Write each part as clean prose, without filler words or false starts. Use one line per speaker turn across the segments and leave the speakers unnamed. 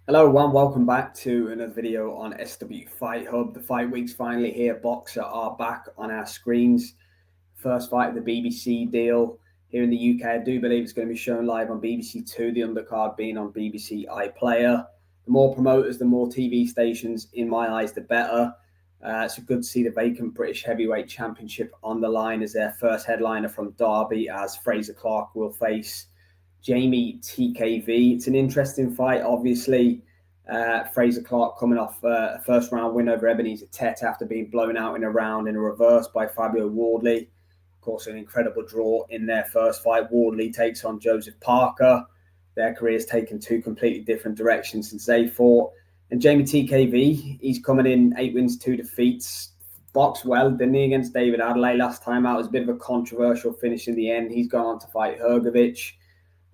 Hello everyone, welcome back to another video on SW Fight Hub. The fight week's finally here. Boxer are back on our screens. First fight of the BBC deal here in the UK. I do believe it's going to be shown live on BBC Two, the undercard being on BBC iPlayer. The more promoters, the more TV stations, in my eyes, the better. It's good to see the Vacant British Heavyweight Championship on the line as their first headliner from Derby, as Frazer Clarke will face Jeamie Tshikeva. It's an interesting fight, obviously. Frazer Clarke coming off a first round win over Ebenezer Tet after being blown out in a round in a reverse by Fabio Wardley. Of course, an incredible draw in their first fight. Wardley takes on Joseph Parker. Their careers taken two completely different directions since they fought. And Jeamie Tshikeva, he's coming in 8 wins, 2 defeats. Boxed well, didn't he, against David Adelaide last time out? It was a bit of a controversial finish in the end. He's gone on to fight Hrgovic.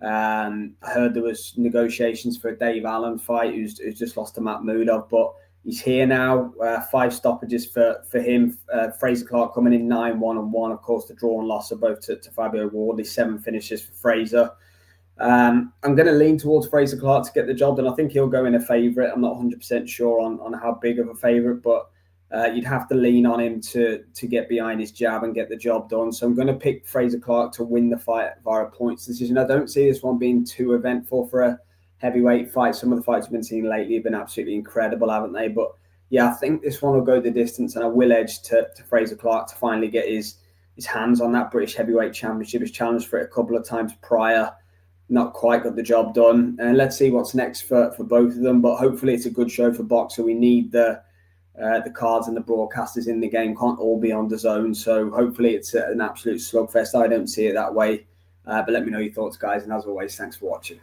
I heard there was negotiations for a Dave Allen fight, who's just lost to Makhmudov, but he's here now. 5 stoppages for him. Frazer Clarke coming in 9-1-1. Of course, the draw and loss are both to Fabio Wardley. 7 finishes for Frazer. I'm going to lean towards Frazer Clarke to get the job done. I think he'll go in a favourite. I'm not 100% sure on how big of a favourite, but you'd have to lean on him to get behind his jab and get the job done. So I'm going to pick Frazer Clarke to win the fight via a points decision. I don't see this one being too eventful for a heavyweight fight. Some of the fights we've been seeing lately have been absolutely incredible, haven't they? But yeah, I think this one will go the distance, and I will edge to Frazer Clarke to finally get his hands on that British Heavyweight Championship. He's challenged for it a couple of times prior. Not quite got the job done. And let's see what's next for both of them. But hopefully it's a good show for Boxer. We need the cards and the broadcasters in the game can't all be on DAZN. So hopefully it's an absolute slugfest. I don't see it that way. But let me know your thoughts, guys. And as always, thanks for watching.